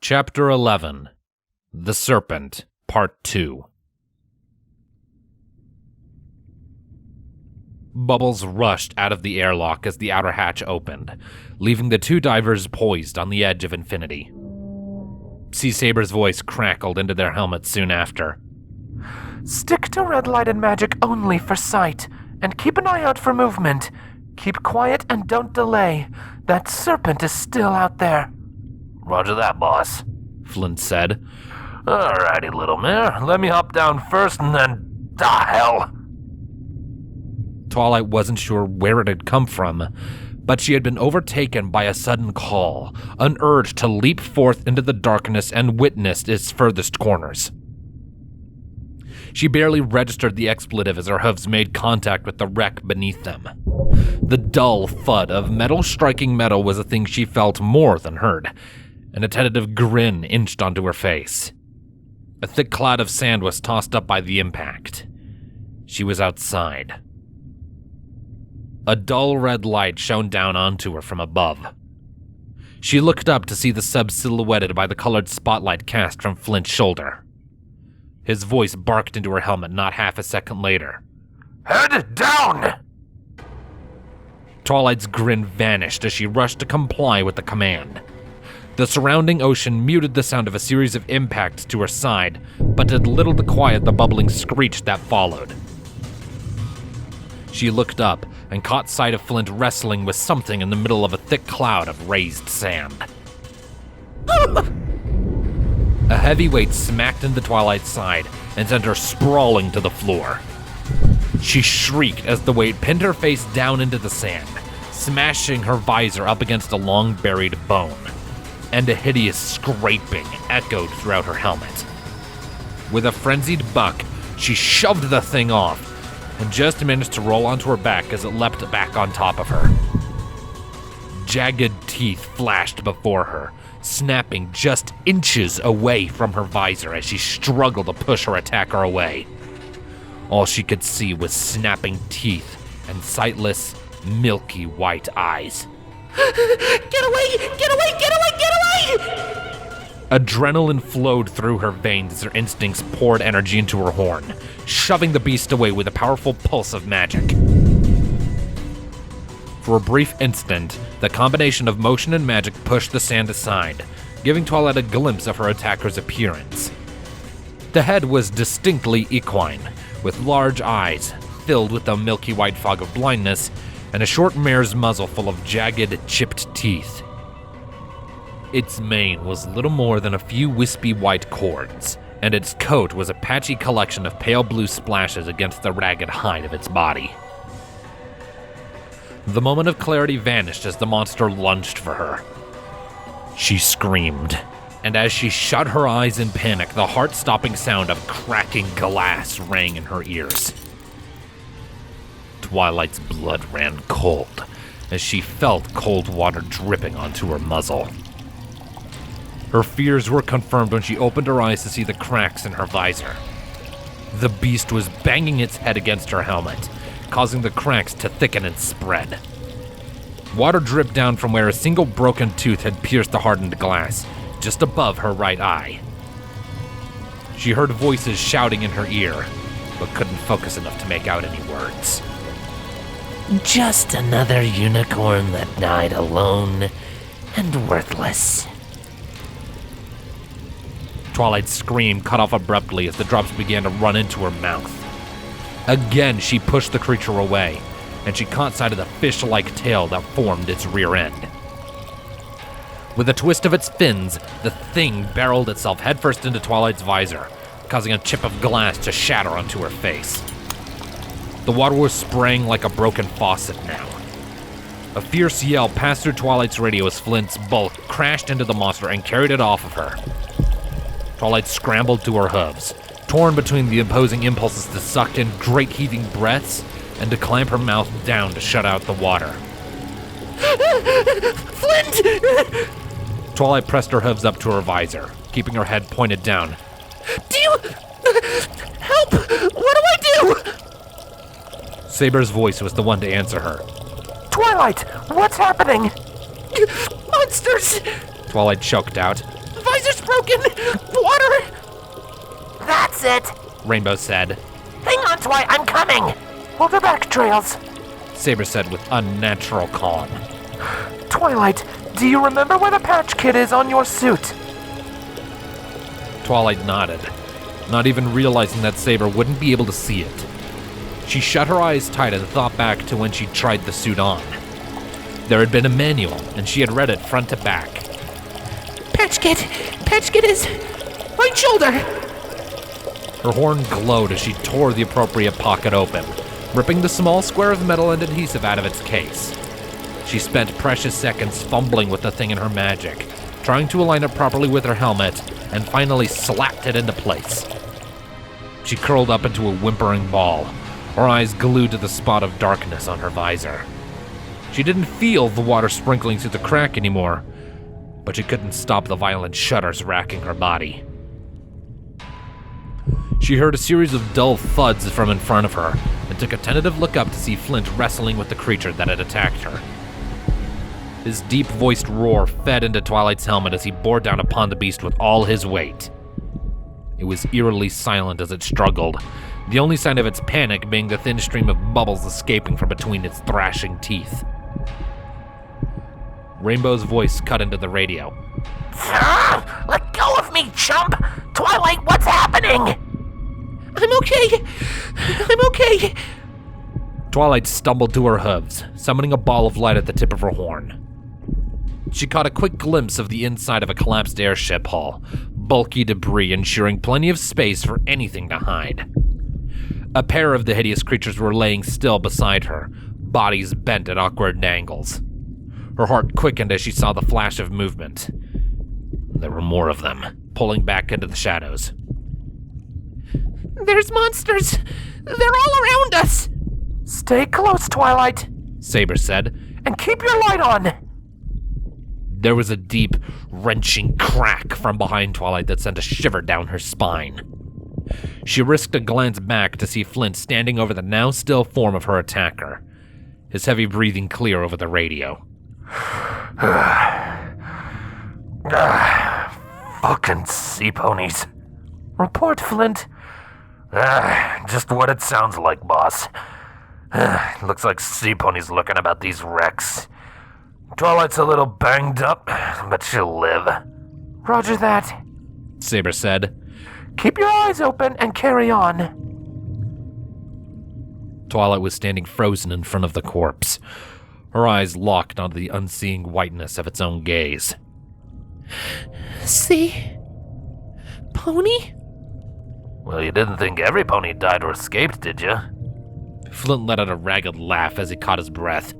Chapter 11. The Serpent, Part 2. Bubbles rushed out of the airlock as the outer hatch opened, leaving the two divers poised on the edge of infinity. Sea Saber's voice crackled into their helmets soon after. Stick to red light and magic only for sight, and keep an eye out for movement. Keep quiet and don't delay. That serpent is still out there. Roger that, boss, Flint said. Alrighty, little mare. Let me hop down first and then... hell! Twilight wasn't sure where it had come from, but she had been overtaken by a sudden call, an urge to leap forth into the darkness and witness its furthest corners. She barely registered the expletive as her hooves made contact with the wreck beneath them. The dull thud of metal striking metal was a thing she felt more than heard, and a tentative grin inched onto her face. A thick cloud of sand was tossed up by the impact. She was outside. A dull red light shone down onto her from above. She looked up to see the sub silhouetted by the colored spotlight cast from Flint's shoulder. His voice barked into her helmet not half a second later. Head down! Twilight's grin vanished as she rushed to comply with the command. The surrounding ocean muted the sound of a series of impacts to her side, but did little to quiet the bubbling screech that followed. She looked up and caught sight of Flint wrestling with something in the middle of a thick cloud of raised sand. A heavy weight smacked into Twilight's side and sent her sprawling to the floor. She shrieked as the weight pinned her face down into the sand, smashing her visor up against a long buried bone, and a hideous scraping echoed throughout her helmet. With a frenzied buck, she shoved the thing off, and just managed to roll onto her back as it leapt back on top of her. Jagged teeth flashed before her, snapping just inches away from her visor as she struggled to push her attacker away. All she could see was snapping teeth and sightless, milky white eyes. Get away! Get away! Get away! Get away! Adrenaline flowed through her veins as her instincts poured energy into her horn, shoving the beast away with a powerful pulse of magic. For a brief instant, the combination of motion and magic pushed the sand aside, giving Twilight a glimpse of her attacker's appearance. The head was distinctly equine, with large eyes filled with a milky white fog of blindness, and a short mare's muzzle full of jagged, chipped teeth. Its mane was little more than a few wispy white cords, and its coat was a patchy collection of pale blue splashes against the ragged hide of its body. The moment of clarity vanished as the monster lunged for her. She screamed, and as she shut her eyes in panic, the heart-stopping sound of cracking glass rang in her ears. Twilight's blood ran cold as she felt cold water dripping onto her muzzle. Her fears were confirmed when she opened her eyes to see the cracks in her visor. The beast was banging its head against her helmet, causing the cracks to thicken and spread. Water dripped down from where a single broken tooth had pierced the hardened glass, just above her right eye. She heard voices shouting in her ear, but couldn't focus enough to make out any words. Just another unicorn that died alone and worthless. Twilight's scream cut off abruptly as the drops began to run into her mouth. Again, she pushed the creature away, and she caught sight of the fish-like tail that formed its rear end. With a twist of its fins, the thing barreled itself headfirst into Twilight's visor, causing a chip of glass to shatter onto her face. The water was spraying like a broken faucet now. A fierce yell passed through Twilight's radio as Flint's bulk crashed into the monster and carried it off of her. Twilight scrambled to her hooves, torn between the opposing impulses to suck in great heaving breaths and to clamp her mouth down to shut out the water. Flint! Twilight pressed her hooves up to her visor, keeping her head pointed down. Do you... help! What do I do? Saber's voice was the one to answer her. Twilight, what's happening? Monsters! Twilight choked out. Visor's broken! Water! That's it! Rainbow said. Hang on, Twi, I'm coming! Hold her back, Trails. Saber said with unnatural calm. Twilight, do you remember where the patch kit is on your suit? Twilight nodded, not even realizing that Saber wouldn't be able to see it. She shut her eyes tight and thought back to when she tried the suit on. There had been a manual, and she had read it front to back. Patch kit is right shoulder. Her horn glowed as she tore the appropriate pocket open, ripping the small square of metal and adhesive out of its case. She spent precious seconds fumbling with the thing in her magic, trying to align it properly with her helmet, and finally slapped it into place. She curled up into a whimpering ball, her eyes glued to the spot of darkness on her visor. She didn't feel the water sprinkling through the crack anymore, but she couldn't stop the violent shudders racking her body. She heard a series of dull thuds from in front of her, and took a tentative look up to see Flint wrestling with the creature that had attacked her. His deep-voiced roar fed into Twilight's helmet as he bore down upon the beast with all his weight. It was eerily silent as it struggled, the only sign of its panic being the thin stream of bubbles escaping from between its thrashing teeth. Rainbow's voice cut into the radio. Let go of me, chump! Twilight, what's happening? I'm okay. Twilight stumbled to her hooves, summoning a ball of light at the tip of her horn. She caught a quick glimpse of the inside of a collapsed airship hull, bulky debris ensuring plenty of space for anything to hide. A pair of the hideous creatures were laying still beside her, bodies bent at awkward angles. Her heart quickened as she saw the flash of movement. There were more of them, pulling back into the shadows. There's monsters! They're all around us! Stay close, Twilight, Saber said, and keep your light on! There was a deep, wrenching crack from behind Twilight that sent a shiver down her spine. She risked a glance back to see Flint standing over the now still form of her attacker, his heavy breathing clear over the radio. Fucking sea ponies. Report, Flint. Just what it sounds like, boss. Looks like sea ponies looking about these wrecks. Twilight's a little banged up, but she'll live. Roger that. Saber said. Keep your eyes open and carry on. Twilight was standing frozen in front of the corpse, her eyes locked onto the unseeing whiteness of its own gaze. See? Pony? Well, you didn't think every pony died or escaped, did you? Flint let out a ragged laugh as he caught his breath.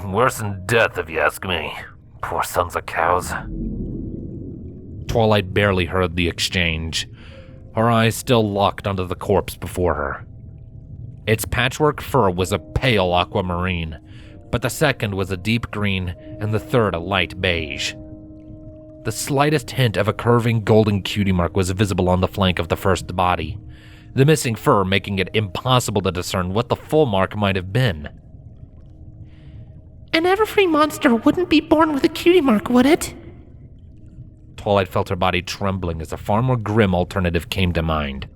Worse than death, if you ask me. Poor sons of cows. Twilight barely heard the exchange, her eyes still locked onto the corpse before her. Its patchwork fur was a pale aquamarine, but the second was a deep green and the third a light beige. The slightest hint of a curving golden cutie mark was visible on the flank of the first body, the missing fur making it impossible to discern what the full mark might have been. An Everfree monster wouldn't be born with a cutie mark, would it? Twilight felt her body trembling as a far more grim alternative came to mind.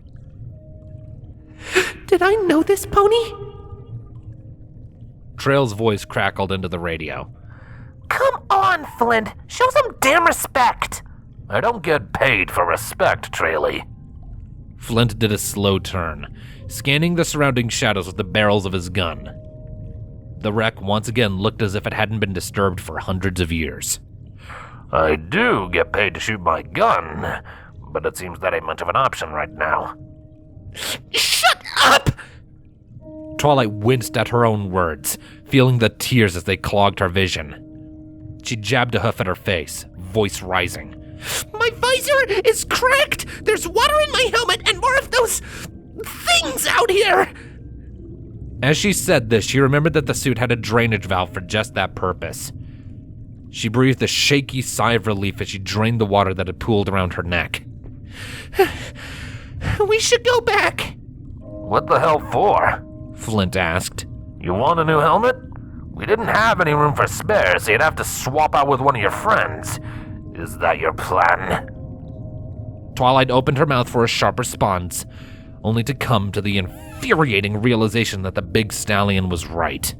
Did I know this pony? Trail's voice crackled into the radio. Come on, Flint. Show some damn respect. I don't get paid for respect, Traily. Flint did a slow turn, scanning the surrounding shadows with the barrels of his gun. The wreck once again looked as if it hadn't been disturbed for hundreds of years. I do get paid to shoot my gun, but it seems that ain't much of an option right now. Shut up! Twilight winced at her own words, feeling the tears as they clogged her vision. She jabbed a hoof at her face, voice rising. My visor is cracked! There's water in my helmet and more of those things out here! As she said this, she remembered that the suit had a drainage valve for just that purpose. She breathed a shaky sigh of relief as she drained the water that had pooled around her neck. We should go back. What the hell for? Flint asked. You want a new helmet? We didn't have any room for spares, so you'd have to swap out with one of your friends. Is that your plan? Twilight opened her mouth for a sharp response, only to come to the infuriating realization that the big stallion was right.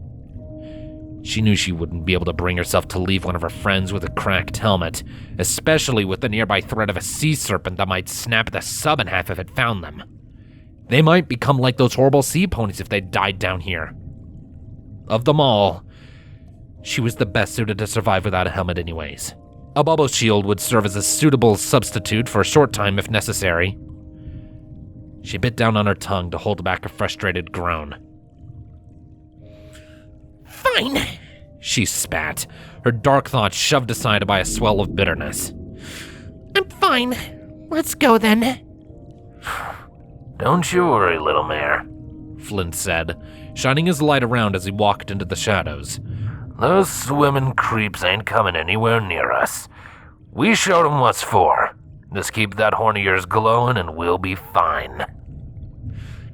She knew she wouldn't be able to bring herself to leave one of her friends with a cracked helmet, especially with the nearby threat of a sea serpent that might snap the sub in half if it found them. They might become like those horrible sea ponies if they died down here. Of them all, she was the best suited to survive without a helmet anyways. A bubble shield would serve as a suitable substitute for a short time if necessary. She bit down on her tongue to hold back a frustrated groan. Fine, she spat, her dark thoughts shoved aside by a swell of bitterness. I'm fine. Let's go then. Don't you worry, little mare, Flint said, shining his light around as he walked into the shadows. Those swimming creeps ain't coming anywhere near us. We showed 'em what's for. Just keep that horn of yours glowing and we'll be fine.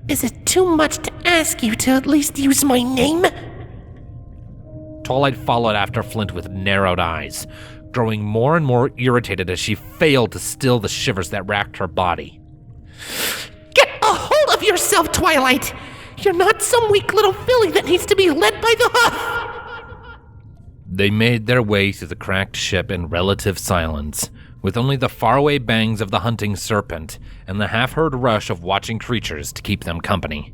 Is it too much to ask you to at least use my name? Twilight followed after Flint with narrowed eyes, growing more and more irritated as she failed to still the shivers that racked her body. Get a hold of yourself, Twilight! You're not some weak little filly that needs to be led by the hoof! They made their way through the cracked ship in relative silence, with only the faraway bangs of the hunting serpent and the half-heard rush of watching creatures to keep them company.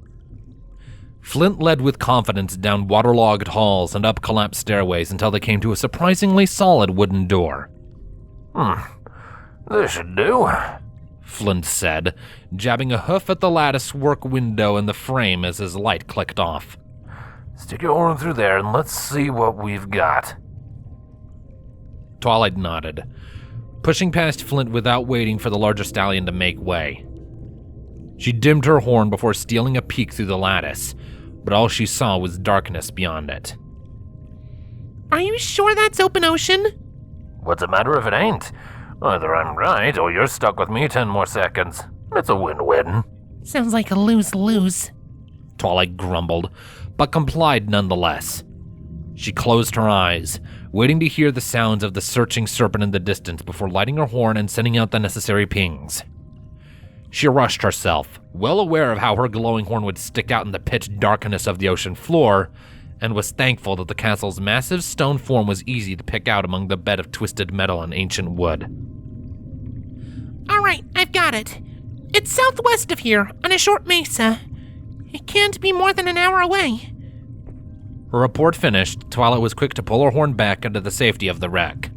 Flint led with confidence down waterlogged halls and up collapsed stairways until they came to a surprisingly solid wooden door. This should do, Flint said, jabbing a hoof at the lattice work window in the frame as his light clicked off. Stick your horn through there and let's see what we've got. Twilight nodded, pushing past Flint without waiting for the larger stallion to make way. She dimmed her horn before stealing a peek through the lattice, but all she saw was darkness beyond it. Are you sure that's open ocean? What's the matter if it ain't? Either I'm right or you're stuck with me 10 more seconds. It's a win-win. Sounds like a lose-lose. Twilight grumbled, but complied nonetheless. She closed her eyes, waiting to hear the sounds of the searching serpent in the distance before lighting her horn and sending out the necessary pings. She rushed herself, well aware of how her glowing horn would stick out in the pitch darkness of the ocean floor, and was thankful that the castle's massive stone form was easy to pick out among the bed of twisted metal and ancient wood. All right, I've got it. It's southwest of here, on a short mesa. It can't be more than an hour away. Her report finished, Twilight was quick to pull her horn back into the safety of the wreck.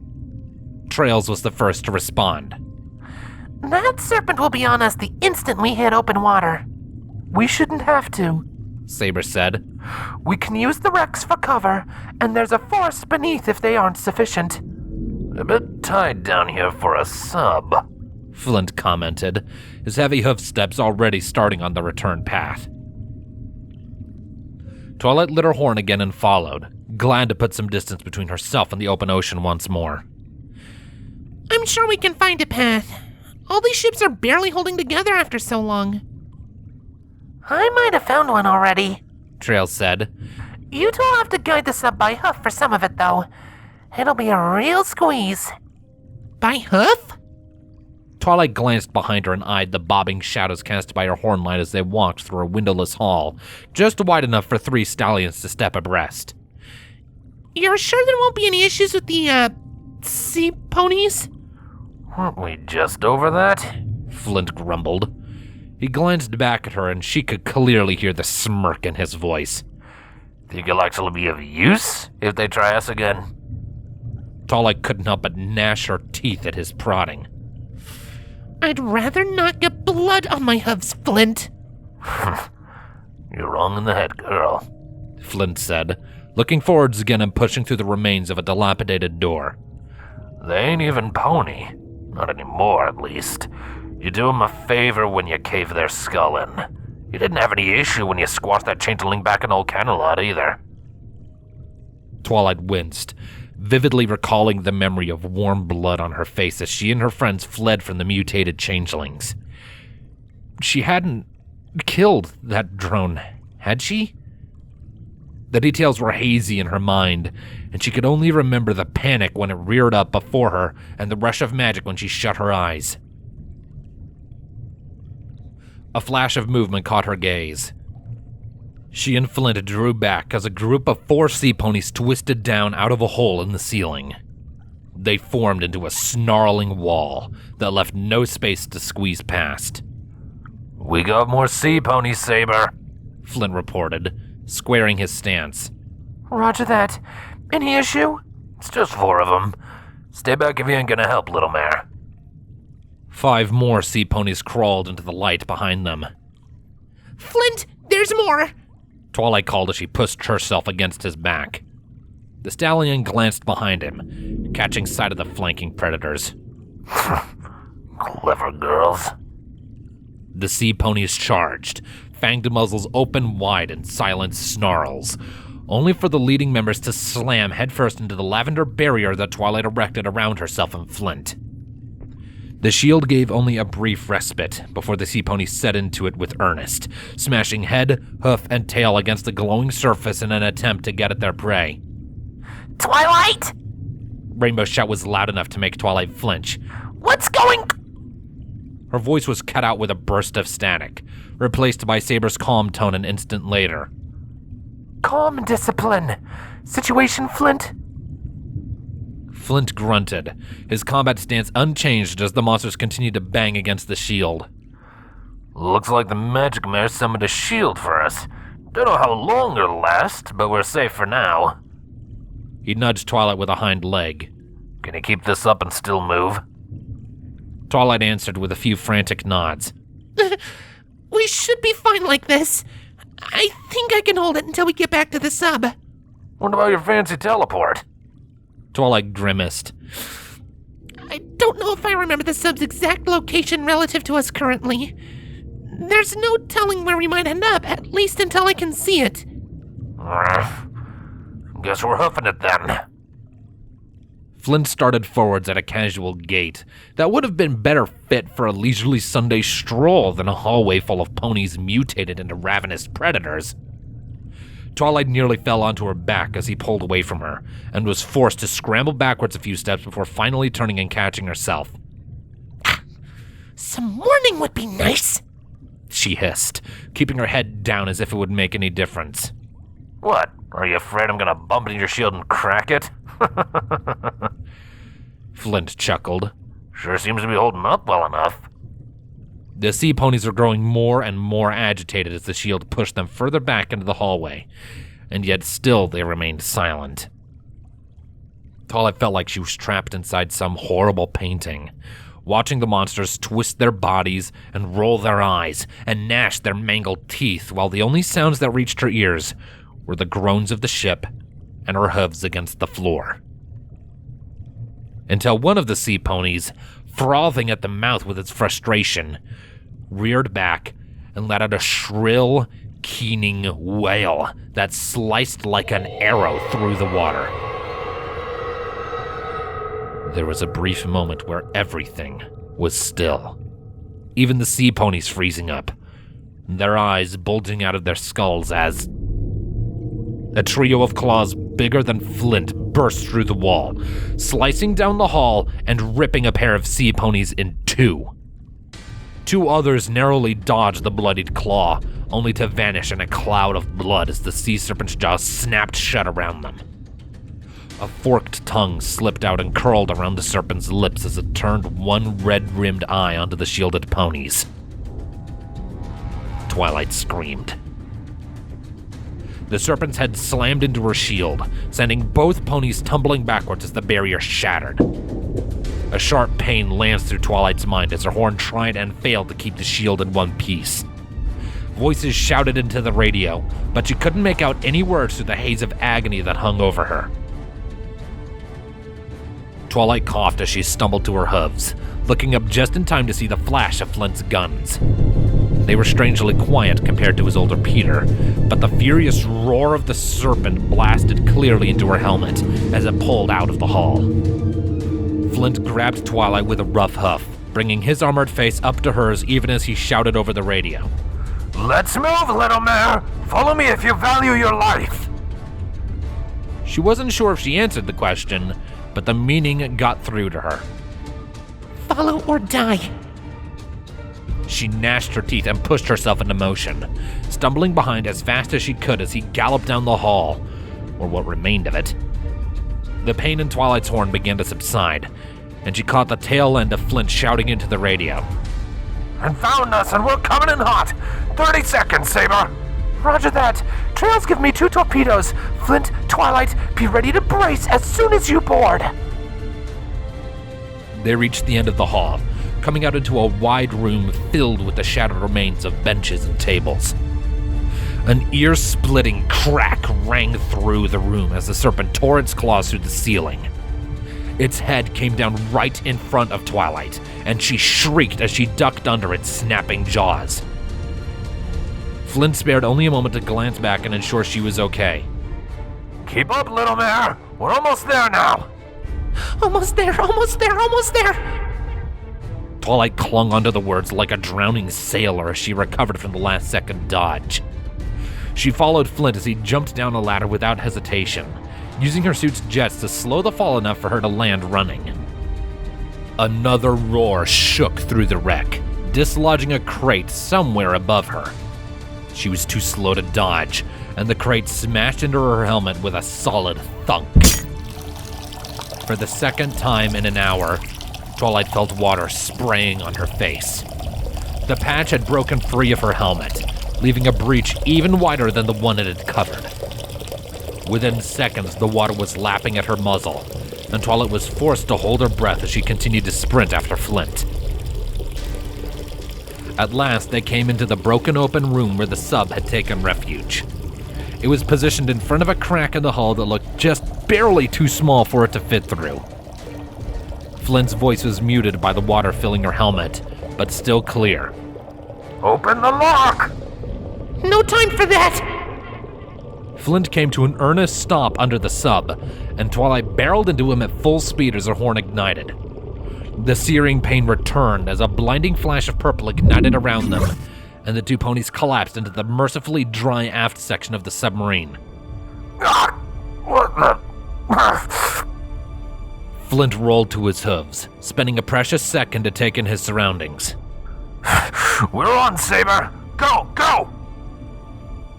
Trails was the first to respond. That serpent will be on us the instant we hit open water. We shouldn't have to, Saber said. We can use the wrecks for cover, and there's a forest beneath if they aren't sufficient. A bit tight down here for a sub, Flint commented, his heavy hoofsteps already starting on the return path. Twilight lit her horn again and followed, glad to put some distance between herself and the open ocean once more. I'm sure we can find a path. All these ships are barely holding together after so long. I might have found one already, Trails said. You two will have to guide the sub by hoof for some of it, though. It'll be a real squeeze. By hoof? Twilight glanced behind her and eyed the bobbing shadows cast by her horn light as they walked through a windowless hall, just wide enough for 3 stallions to step abreast. You're sure there won't be any issues with the, sea ponies? Weren't we just over that? Flint grumbled. He glanced back at her and she could clearly hear the smirk in his voice. Think you'll actually be of use if they try us again? Twilight couldn't help but gnash her teeth at his prodding. I'd rather not get blood on my hooves, Flint. You're wrong in the head, girl, Flint said, looking forwards again and pushing through the remains of a dilapidated door. They ain't even pony. Not anymore, at least. You do 'em a favor when you cave their skull in. You didn't have any issue when you squashed that changeling back in old Canalot either. Twilight winced, vividly recalling the memory of warm blood on her face as she and her friends fled from the mutated changelings. She hadn't killed that drone, had she? The details were hazy in her mind, and she could only remember the panic when it reared up before her and the rush of magic when she shut her eyes. A flash of movement caught her gaze. She and Flint drew back as a group of 4 sea ponies twisted down out of a hole in the ceiling. They formed into a snarling wall that left no space to squeeze past. "We got more sea ponies, Saber," Flint reported, squaring his stance. Roger that. Any issue? "It's just 4 of them. Stay back if you ain't gonna help, little mare." 5 more sea ponies crawled into the light behind them. Flint, there's more! Twilight called as she pushed herself against his back. The stallion glanced behind him, catching sight of the flanking predators. "Clever girls." The sea ponies charged, fanged muzzles open wide in silent snarls, only for the leading members to slam headfirst into the lavender barrier that Twilight erected around herself and Flint. The shield gave only a brief respite before the sea ponies set into it with earnest, smashing head, hoof, and tail against the glowing surface in an attempt to get at their prey. Twilight? Rainbow's shout was loud enough to make Twilight flinch. What's going... Her voice was cut out with a burst of static, replaced by Saber's calm tone an instant later. Calm and discipline. Situation, Flint? Flint grunted, his combat stance unchanged as the monsters continued to bang against the shield. "Looks like the magic mare summoned a shield for us. Don't know how long it'll last, but we're safe for now." He nudged Twilight with a hind leg. "Can you keep this up and still move?" Twilight answered with a few frantic nods. We should be fine like this. I think I can hold it until we get back to the sub. "What about your fancy teleport?" Twilight grimaced. I don't know if I remember the sub's exact location relative to us currently. There's no telling where we might end up, at least until I can see it. Guess we're hoofing it then. Flint started forwards at a casual gait that would have been better fit for a leisurely Sunday stroll than a hallway full of ponies mutated into ravenous predators. Twilight nearly fell onto her back as he pulled away from her, and was forced to scramble backwards a few steps before finally turning and catching herself. Some warning would be nice, she hissed, keeping her head down as if it would make any difference. "What? Are you afraid I'm gonna bump into your shield and crack it?" Flint chuckled. "Sure seems to be holding up well enough." The sea ponies were growing more and more agitated as the shield pushed them further back into the hallway, and yet still they remained silent. Twilight felt like she was trapped inside some horrible painting, watching the monsters twist their bodies and roll their eyes and gnash their mangled teeth, while the only sounds that reached her ears were the groans of the ship and her hooves against the floor. Until one of the sea ponies, frothing at the mouth with its frustration, reared back and let out a shrill, keening wail that sliced like an arrow through the water. There was a brief moment where everything was still. Even the sea ponies freezing up, their eyes bulging out of their skulls as a trio of claws bigger than Flint burst through the wall, slicing down the hall and ripping a pair of sea ponies in two. 2 others narrowly dodged the bloodied claw, only to vanish in a cloud of blood as the sea serpent's jaws snapped shut around them. A forked tongue slipped out and curled around the serpent's lips as it turned one red-rimmed eye onto the shielded ponies. Twilight screamed. The serpent's head slammed into her shield, sending both ponies tumbling backwards as the barrier shattered. A sharp pain lanced through Twilight's mind as her horn tried and failed to keep the shield in one piece. Voices shouted into the radio, but she couldn't make out any words through the haze of agony that hung over her. Twilight coughed as she stumbled to her hooves, looking up just in time to see the flash of Flint's guns. They were strangely quiet compared to his older Peter, but the furious roar of the serpent blasted clearly into her helmet as it pulled out of the hall. Flint grabbed Twilight with a rough huff, bringing his armored face up to hers even as he shouted over the radio. "Let's move, little mare! Follow me if you value your life!" She wasn't sure if she answered the question, but the meaning got through to her. Follow or die. She gnashed her teeth and pushed herself into motion, stumbling behind as fast as she could as he galloped down the hall, or what remained of it. The pain in Twilight's horn began to subside, and she caught the tail end of Flint shouting into the radio. And found us, and we're coming in hot. 30 seconds, Saber. Roger that. Trails give me 2 torpedoes. Flint, Twilight, be ready to brace as soon as you board. They reached the end of the hall, coming out into a wide room filled with the shattered remains of benches and tables. An ear-splitting crack rang through the room as the serpent tore its claws through the ceiling. Its head came down right in front of Twilight, and she shrieked as she ducked under its snapping jaws. Flint spared only a moment to glance back and ensure she was okay. Keep up, little mare. We're almost there now. Almost there, almost there, almost there. Twilight clung onto the words like a drowning sailor as she recovered from the last-second dodge. She followed Flint as he jumped down a ladder without hesitation, using her suit's jets to slow the fall enough for her to land running. Another roar shook through the wreck, dislodging a crate somewhere above her. She was too slow to dodge, and the crate smashed into her helmet with a solid thunk. For the second time in an hour, Twilight felt water spraying on her face. The patch had broken free of her helmet, leaving a breach even wider than the one it had covered. Within seconds, the water was lapping at her muzzle, and Twilight was forced to hold her breath as she continued to sprint after Flint. At last, they came into the broken open room where the sub had taken refuge. It was positioned in front of a crack in the hull that looked just barely too small for it to fit through. Flint's voice was muted by the water filling her helmet, but still clear. Open the lock! No time for that! Flint came to an earnest stop under the sub, and Twilight barreled into him at full speed as her horn ignited. The searing pain returned as a blinding flash of purple ignited around them, and the 2 ponies collapsed into the mercifully dry aft section of the submarine. What the... Flint rolled to his hooves, spending a precious second to take in his surroundings. We're on, Saber! Go, go!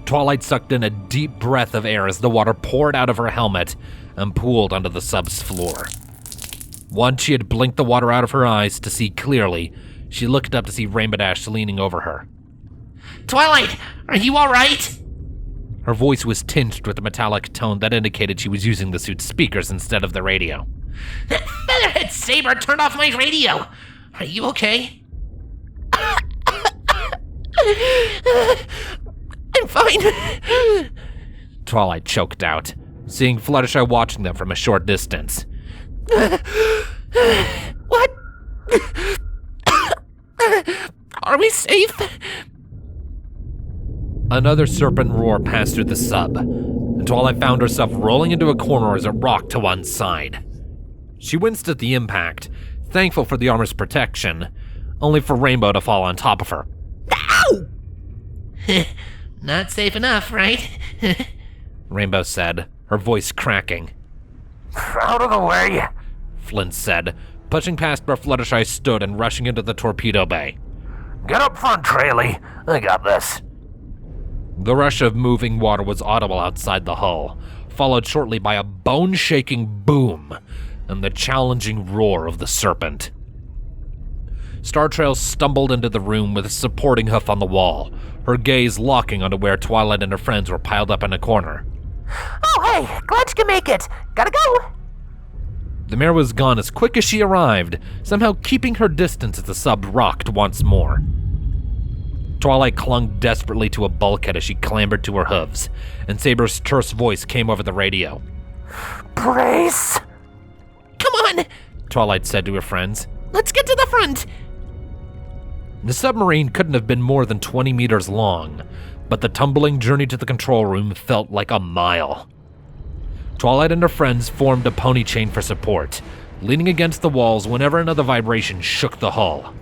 Twilight sucked in a deep breath of air as the water poured out of her helmet and pooled onto the sub's floor. Once she had blinked the water out of her eyes to see clearly, she looked up to see Rainbow Dash leaning over her. Twilight, are you alright? Her voice was tinged with a metallic tone that indicated she was using the suit's speakers instead of the radio. That featherhead Saber turned off my radio. Are you okay? I'm fine. Twilight choked out, seeing Fluttershy watching them from a short distance. What? Are we safe? Another serpent roar passed through the sub, and Twilight found herself rolling into a corner as it rocked to one side. She winced at the impact, thankful for the armor's protection, only for Rainbow to fall on top of her. Ow! Not safe enough, right? Rainbow said, her voice cracking. Out of the way! Flint said, pushing past where Fluttershy stood and rushing into the torpedo bay. Get up front, Traily. I got this. The rush of moving water was audible outside the hull, followed shortly by a bone-shaking boom and the challenging roar of the serpent. Star Trail stumbled into the room with a supporting hoof on the wall, her gaze locking onto where Twilight and her friends were piled up in a corner. Oh, hey, glad you can make it. Gotta go. The mare was gone as quick as she arrived, somehow keeping her distance as the sub rocked once more. Twilight clung desperately to a bulkhead as she clambered to her hooves, and Saber's terse voice came over the radio. Brace! Come on! Twilight said to her friends. Let's get to the front! The submarine couldn't have been more than 20 meters long, but the tumbling journey to the control room felt like a mile. Twilight and her friends formed a pony chain for support, leaning against the walls whenever another vibration shook the hull.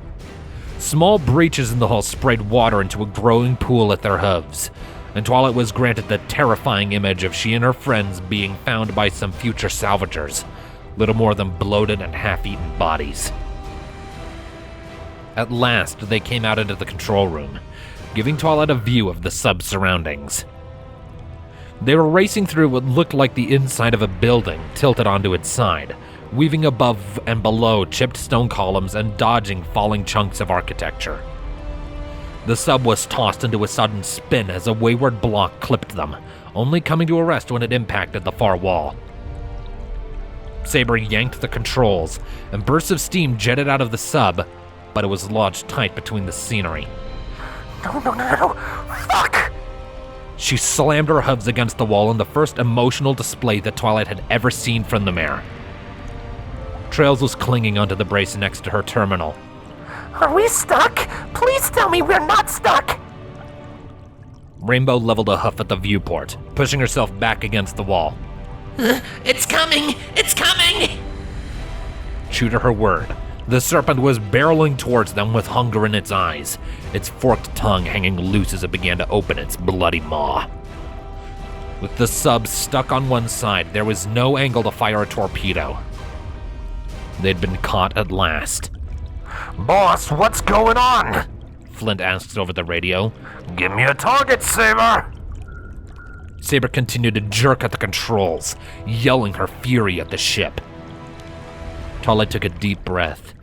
Small breaches in the hull sprayed water into a growing pool at their hooves, and Twilight was granted the terrifying image of she and her friends being found by some future salvagers, little more than bloated and half-eaten bodies. At last, they came out into the control room, giving Twilight a view of the sub's surroundings. They were racing through what looked like the inside of a building tilted onto its side, weaving above and below chipped stone columns and dodging falling chunks of architecture. The sub was tossed into a sudden spin as a wayward block clipped them, only coming to a rest when it impacted the far wall. Saber yanked the controls, and bursts of steam jetted out of the sub, but it was lodged tight between the scenery. No, fuck! She slammed her hooves against the wall in the first emotional display that Twilight had ever seen from the mare. Trails was clinging onto the brace next to her terminal. Are we stuck? Please tell me we're not stuck! Rainbow leveled a hoof at the viewport, pushing herself back against the wall. It's coming! It's coming! True to her word, the serpent was barreling towards them with hunger in its eyes, its forked tongue hanging loose as it began to open its bloody maw. With the sub stuck on one side, there was no angle to fire a torpedo. They'd been caught at last. Boss, what's going on? Flint asked over the radio. Give me a target, Saber! Saber continued to jerk at the controls, yelling her fury at the ship. Twilight took a deep breath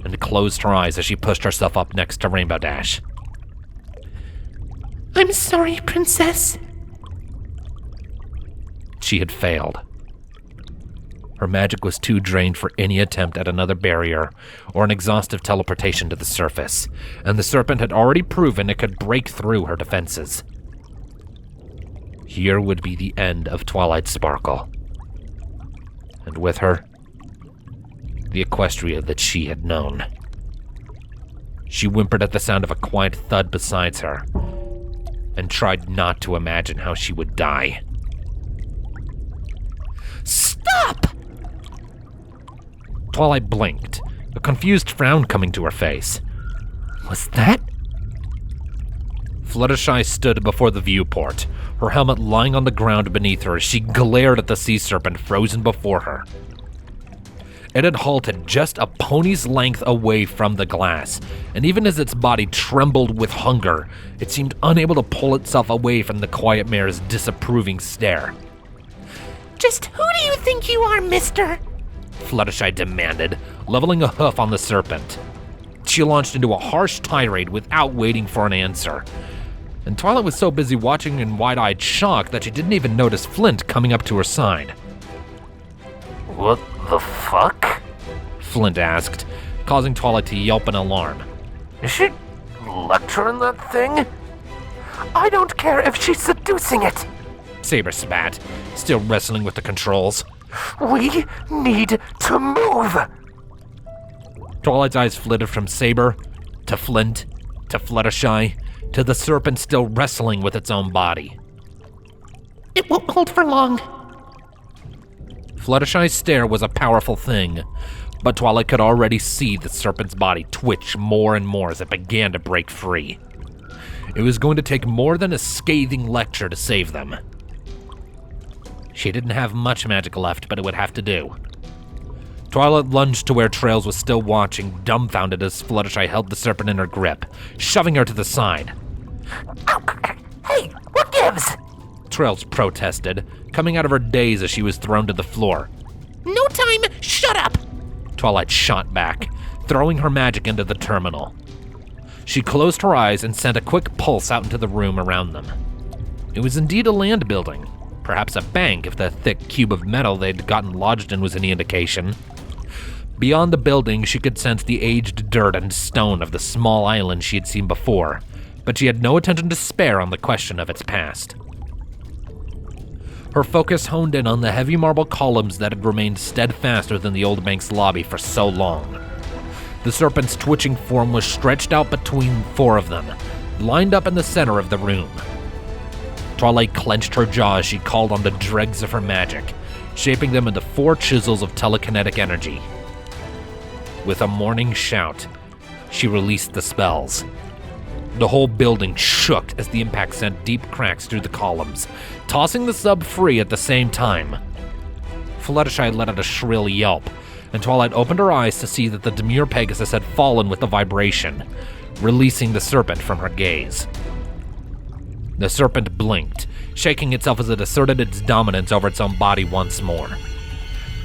and closed her eyes as she pushed herself up next to Rainbow Dash. I'm sorry, Princess. She had failed. Her magic was too drained for any attempt at another barrier or an exhaustive teleportation to the surface, and the serpent had already proven it could break through her defenses. Here would be the end of Twilight Sparkle. And with her, the Equestria that she had known. She whimpered at the sound of a quiet thud beside her, and tried not to imagine how she would die. Stop! Twilight blinked, a confused frown coming to her face. Was that? Fluttershy stood before the viewport, her helmet lying on the ground beneath her as she glared at the sea serpent frozen before her. It had halted just a pony's length away from the glass, and even as its body trembled with hunger, it seemed unable to pull itself away from the quiet mare's disapproving stare. Just who do you think you are, mister? Fluttershy demanded, leveling a hoof on the serpent. She launched into a harsh tirade without waiting for an answer, and Twilight was so busy watching in wide-eyed shock that she didn't even notice Flint coming up to her side. What the fuck? Flint asked, causing Twilight to yelp in alarm. Is she lecturing that thing? I don't care if she's seducing it. Saber spat, still wrestling with the controls. We need to move. Twilight's eyes flitted from Saber, to Flint, to Fluttershy, to the serpent still wrestling with its own body. It won't hold for long. Fluttershy's stare was a powerful thing, but Twilight could already see the serpent's body twitch more and more as it began to break free. It was going to take more than a scathing lecture to save them. She didn't have much magic left, but it would have to do. Twilight lunged to where Trails was still watching, dumbfounded as Fluttershy held the serpent in her grip, shoving her to the side. Hey, what gives? Trails protested, coming out of her daze as she was thrown to the floor. No time, shut up! Twilight shot back, throwing her magic into the terminal. She closed her eyes and sent a quick pulse out into the room around them. It was indeed a land building, perhaps a bank if the thick cube of metal they'd gotten lodged in was any indication. Beyond the building, she could sense the aged dirt and stone of the small island she had seen before, but she had no attention to spare on the question of its past. Her focus honed in on the heavy marble columns that had remained steadfaster than the old bank's lobby for so long. The serpent's twitching form was stretched out between four of them, lined up in the center of the room. Twilight clenched her jaw as she called on the dregs of her magic, shaping them into 4 chisels of telekinetic energy. With a morning shout, she released the spells, The whole building shook as the impact sent deep cracks through the columns, tossing the sub free at the same time. Fluttershy let out a shrill yelp, and Twilight opened her eyes to see that the demure Pegasus had fallen with the vibration, releasing the serpent from her gaze. The serpent blinked, shaking itself as it asserted its dominance over its own body once more.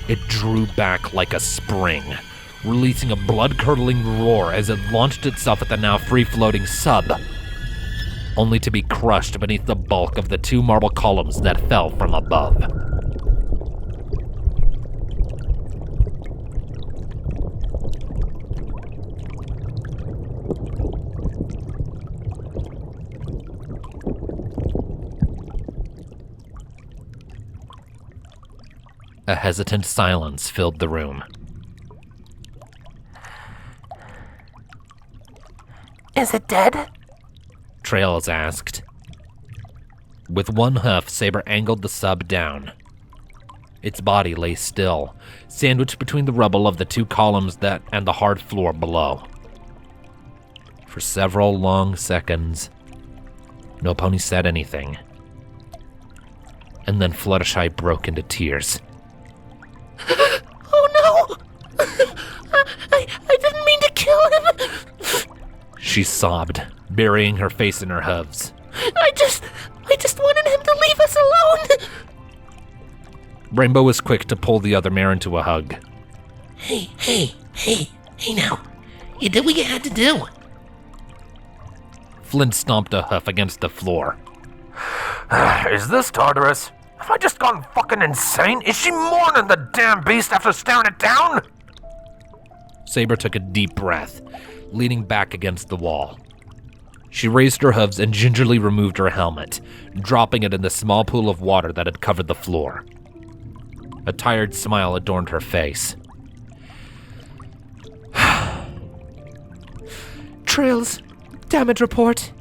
It drew back like a spring, releasing a blood-curdling roar as it launched itself at the now free-floating sub, only to be crushed beneath the bulk of the 2 marble columns that fell from above. A hesitant silence filled the room. Is it dead? Trails asked. With one huff, Saber angled the sub down. Its body lay still, sandwiched between the rubble of the 2 columns and the hard floor below. For several long seconds, no pony said anything. And then Fluttershy broke into tears. Oh no! I didn't mean to kill him! She sobbed, burying her face in her hooves. I just wanted him to leave us alone! Rainbow was quick to pull the other mare into a hug. Hey now. You did what you had to do. Flint stomped a hoof against the floor. Is this Tartarus? Have I just gone fucking insane? Is she mourning the damn beast after staring it down? Saber took a deep breath, leaning back against the wall. She raised her hooves and gingerly removed her helmet, dropping it in the small pool of water that had covered the floor. A tired smile adorned her face. Trails, damage report.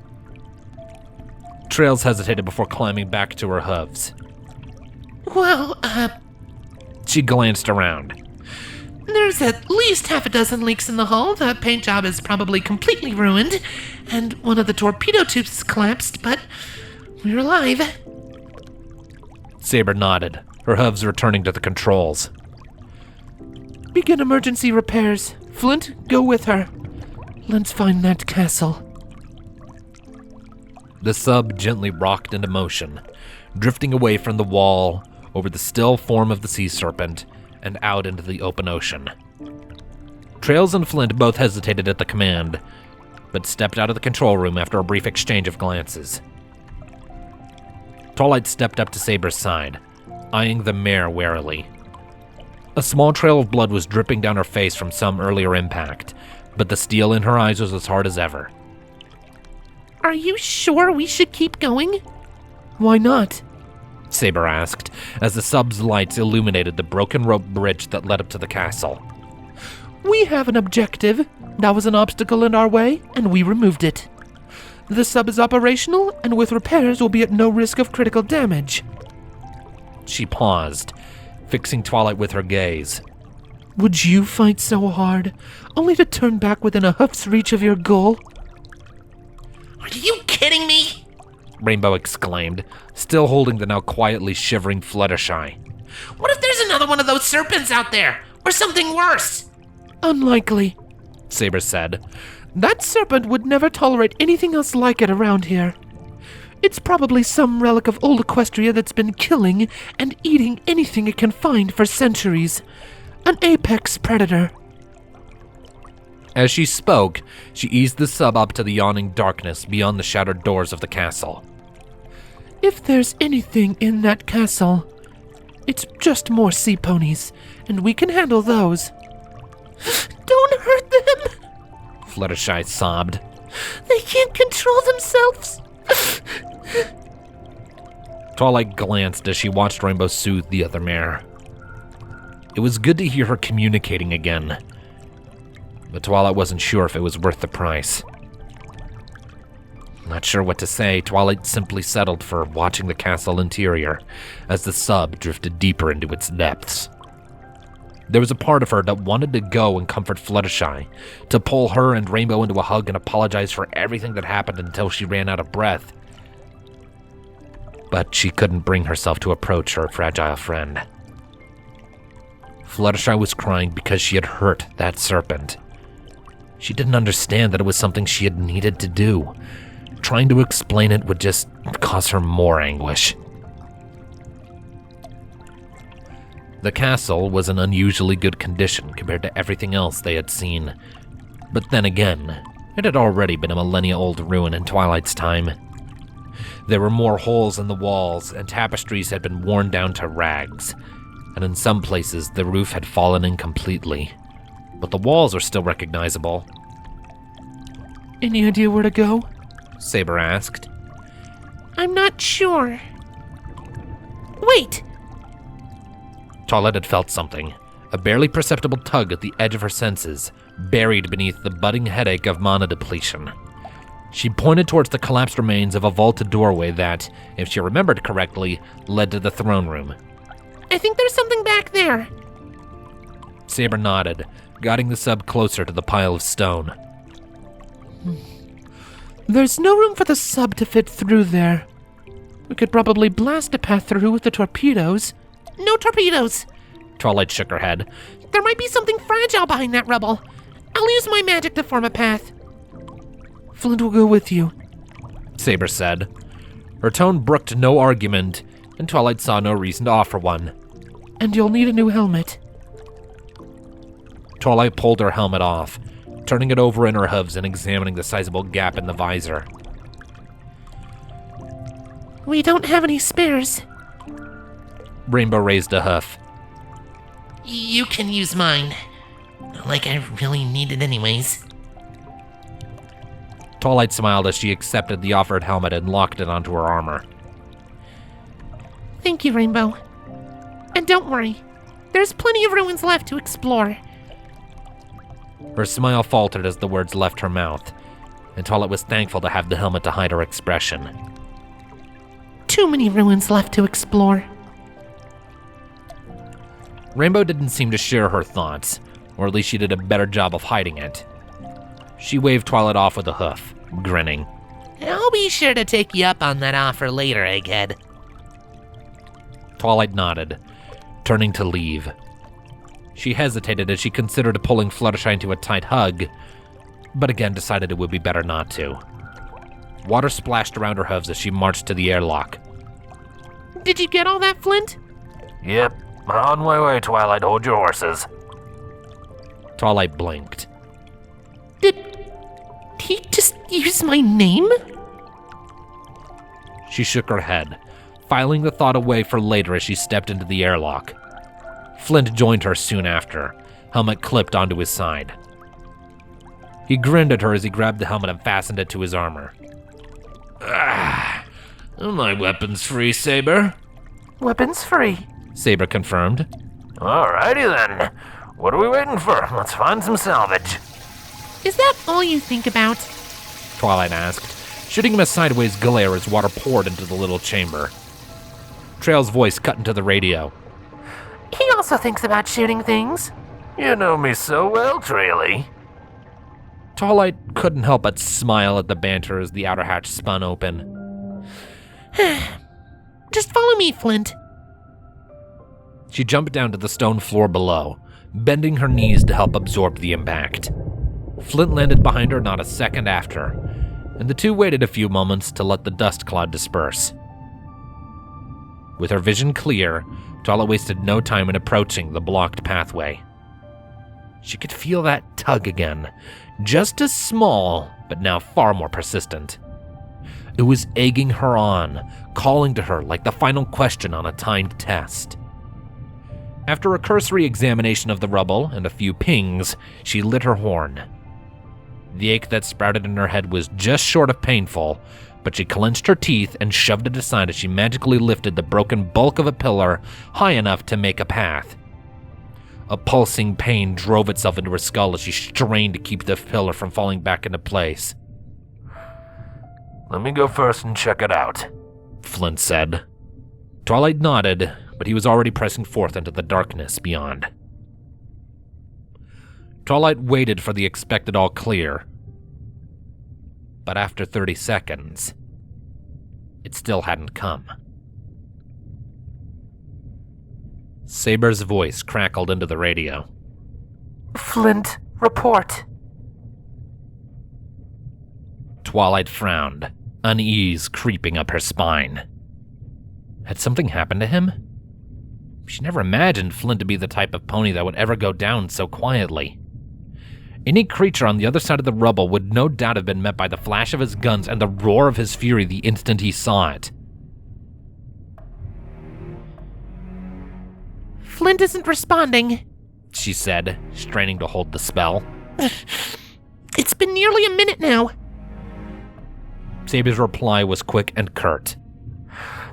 Trails hesitated before climbing back to her hooves. Well, She glanced around. There's at least half a dozen leaks in the hull. The paint job is probably completely ruined, and one of the torpedo tubes is collapsed, but we're alive. Saber nodded, her hooves returning to the controls. Begin emergency repairs. Flint, go with her. Let's find that castle. The sub gently rocked into motion, drifting away from the wall, over the still form of the sea serpent, and out into the open ocean. Trails and Flint both hesitated at the command, but stepped out of the control room after a brief exchange of glances. Twilight stepped up to Saber's side, eyeing the mare warily. A small trail of blood was dripping down her face from some earlier impact, but the steel in her eyes was as hard as ever. Are you sure we should keep going? Why not? Saber asked, as the sub's lights illuminated the broken rope bridge that led up to the castle. We have an objective. That was an obstacle in our way, and we removed it. The sub is operational, and with repairs will be at no risk of critical damage. She paused, fixing Twilight with her gaze. Would you fight so hard, only to turn back within a hoof's reach of your goal? Are you kidding me? Rainbow exclaimed, still holding the now quietly shivering Fluttershy. What if there's another one of those serpents out there? Or something worse? Unlikely, Saber said. That serpent would never tolerate anything else like it around here. It's probably some relic of old Equestria that's been killing and eating anything it can find for centuries. An apex predator. As she spoke, she eased the sub up to the yawning darkness beyond the shattered doors of the castle. If there's anything in that castle, it's just more sea ponies, and we can handle those. Don't hurt them! Fluttershy sobbed. They can't control themselves! Twilight glanced as she watched Rainbow soothe the other mare. It was good to hear her communicating again, but Twilight wasn't sure if it was worth the price. Not sure what to say, Twilight simply settled for watching the castle interior as the sub drifted deeper into its depths. There was a part of her that wanted to go and comfort Fluttershy, to pull her and Rainbow into a hug and apologize for everything that happened until she ran out of breath. But she couldn't bring herself to approach her fragile friend. Fluttershy was crying because she had hurt that serpent. She didn't understand that it was something she had needed to do. Trying to explain it would just cause her more anguish. The castle was in unusually good condition compared to everything else they had seen. But then again, it had already been a millennia-old ruin in Twilight's time. There were more holes in the walls, and tapestries had been worn down to rags. And in some places, the roof had fallen in completely. But the walls are still recognizable. Any idea where to go? Saber asked. I'm not sure. Wait! Twilight had felt something, a barely perceptible tug at the edge of her senses, buried beneath the budding headache of mana depletion. She pointed towards the collapsed remains of a vaulted doorway that, if she remembered correctly, led to the throne room. I think there's something back there. Saber nodded, guiding the sub closer to the pile of stone. There's no room for the sub to fit through there. We could probably blast a path through with the torpedoes. No torpedoes! Twilight shook her head. There might be something fragile behind that rubble. I'll use my magic to form a path. Flint will go with you, Saber said. Her tone brooked no argument, and Twilight saw no reason to offer one. And you'll need a new helmet. Twilight pulled her helmet off, turning it over in her hooves and examining the sizable gap in the visor. We don't have any spares. Rainbow raised a hoof. You can use mine. Like I really need it anyways. Twilight smiled as she accepted the offered helmet and locked it onto her armor. Thank you, Rainbow. And don't worry, there's plenty of ruins left to explore. Her smile faltered as the words left her mouth, and Twilight was thankful to have the helmet to hide her expression. Too many ruins left to explore. Rainbow didn't seem to share her thoughts, or at least she did a better job of hiding it. She waved Twilight off with a hoof, grinning. I'll be sure to take you up on that offer later, Egghead. Twilight nodded, turning to leave. She hesitated as she considered pulling Fluttershy into a tight hug, but again decided it would be better not to. Water splashed around her hooves as she marched to the airlock. Did you get all that, Flint? Yep, on my way, Twilight. Hold your horses. Twilight blinked. Did he just use my name? She shook her head, filing the thought away for later as she stepped into the airlock. Flint joined her soon after, helmet clipped onto his side. He grinned at her as he grabbed the helmet and fastened it to his armor. My weapon's free, Saber. Weapons free. Saber confirmed. Alrighty then. What are we waiting for? Let's find some salvage. Is that all you think about? Twilight asked, shooting him a sideways glare as water poured into the little chamber. Trail's voice cut into the radio. He also thinks about shooting things. You know me so well, Traily. Twilight couldn't help but smile at the banter as the outer hatch spun open. Just follow me, Flint. She jumped down to the stone floor below, bending her knees to help absorb the impact. Flint landed behind her not a second after, and the two waited a few moments to let the dust cloud disperse. With her vision clear, Twilight wasted no time in approaching the blocked pathway. She could feel that tug again, just as small, but now far more persistent. It was egging her on, calling to her like the final question on a timed test. After a cursory examination of the rubble and a few pings, she lit her horn. The ache that sprouted in her head was just short of painful, but she clenched her teeth and shoved it aside as she magically lifted the broken bulk of a pillar high enough to make a path. A pulsing pain drove itself into her skull as she strained to keep the pillar from falling back into place. Let me go first and check it out, Flint said. Twilight nodded, but he was already pressing forth into the darkness beyond. Twilight waited for the expected all clear. But after 30 seconds, it still hadn't come. Saber's voice crackled into the radio. Flint, report. Twilight frowned, unease creeping up her spine. Had something happened to him? She never imagined Flint to be the type of pony that would ever go down so quietly. Any creature on the other side of the rubble would no doubt have been met by the flash of his guns and the roar of his fury the instant he saw it. Flint isn't responding, she said, straining to hold the spell. It's been nearly a minute now. Saber's reply was quick and curt.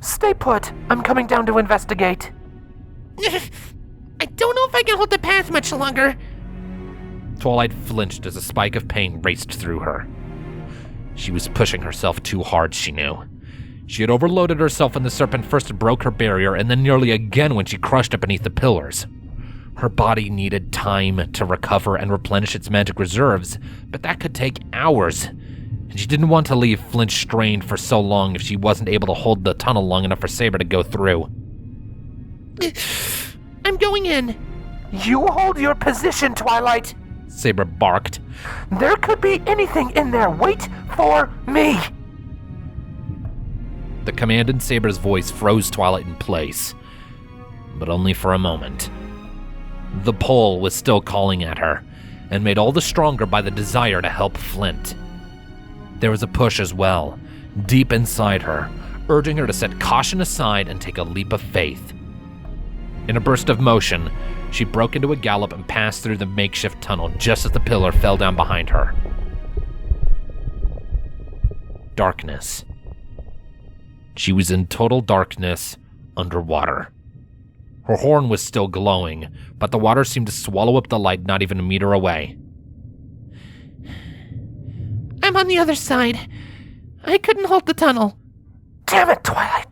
Stay put. I'm coming down to investigate. I don't know if I can hold the path much longer. Twilight flinched as a spike of pain raced through her. She was pushing herself too hard, she knew. She had overloaded herself when the serpent first broke her barrier, and then nearly again when she crushed it beneath the pillars. Her body needed time to recover and replenish its magic reserves, but that could take hours. And she didn't want to leave Flint strained for so long if she wasn't able to hold the tunnel long enough for Saber to go through. I'm going in. You hold your position, Twilight. Saber barked. There could be anything in there. Wait for me. The command in Saber's voice froze Twilight in place, but only for a moment. The pole was still calling at her, and made all the stronger by the desire to help Flint. There was a push as well, deep inside her, urging her to set caution aside and take a leap of faith. In a burst of motion, she broke into a gallop and passed through the makeshift tunnel just as the pillar fell down behind her. Darkness. She was in total darkness, underwater. Her horn was still glowing, but the water seemed to swallow up the light not even a meter away. I'm on the other side. I couldn't hold the tunnel. Damn it, Twilight.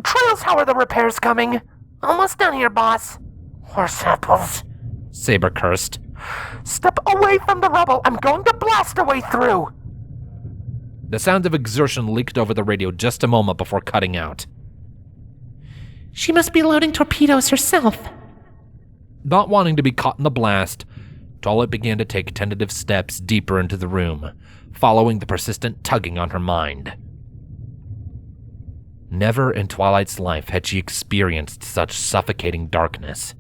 Trails, how are the repairs coming? Almost done here, boss. Horse apples. Saber cursed. Step away from the rubble. I'm going to blast a way through. The sound of exertion leaked over the radio just a moment before cutting out. She must be loading torpedoes herself. Not wanting to be caught in the blast, Twilight began to take tentative steps deeper into the room, following the persistent tugging on her mind. Never in Twilight's life had she experienced such suffocating darkness.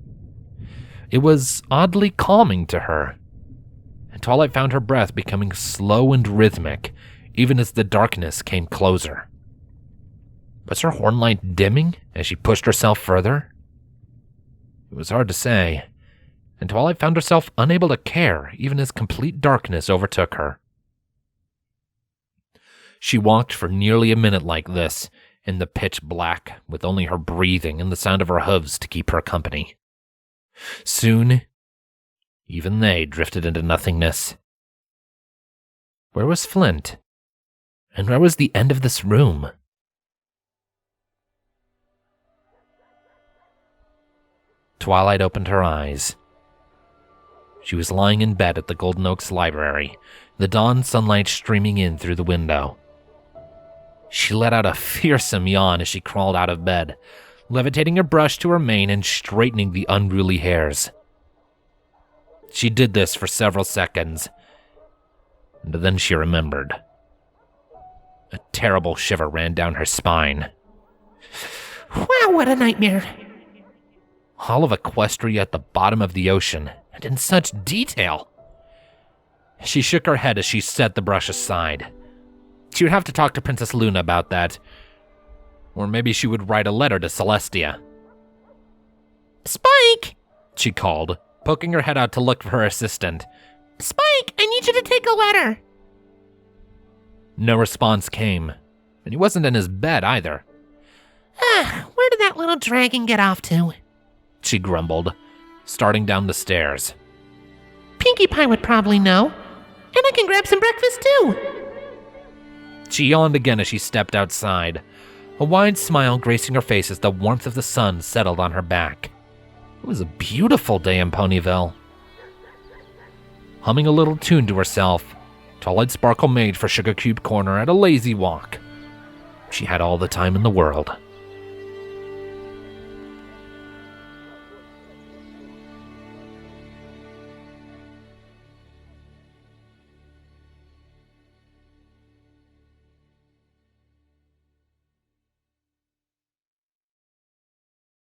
It was oddly calming to her, and Twilight found her breath becoming slow and rhythmic, even as the darkness came closer. Was her horn light dimming as she pushed herself further? It was hard to say, and Twilight found herself unable to care even as complete darkness overtook her. She walked for nearly a minute like this, in the pitch black, with only her breathing and the sound of her hooves to keep her company. Soon, even they drifted into nothingness. Where was Flint? And where was the end of this room? Twilight opened her eyes. She was lying in bed at the Golden Oaks Library, the dawn sunlight streaming in through the window. She let out a fearsome yawn as she crawled out of bed, levitating her brush to her mane and straightening the unruly hairs. She did this for several seconds, and then she remembered. A terrible shiver ran down her spine. Wow, what a nightmare. All of Equestria at the bottom of the ocean, and in such detail. She shook her head as she set the brush aside. She would have to talk to Princess Luna about that. Or maybe she would write a letter to Celestia. Spike! She called, poking her head out to look for her assistant. Spike, I need you to take a letter. No response came, and he wasn't in his bed either. Where did that little dragon get off to? She grumbled, starting down the stairs. Pinkie Pie would probably know. And I can grab some breakfast too. She yawned again as she stepped outside, a wide smile gracing her face as the warmth of the sun settled on her back. It was a beautiful day in Ponyville. Humming a little tune to herself, Twilight Sparkle made for Sugar Cube Corner at a lazy walk. She had all the time in the world.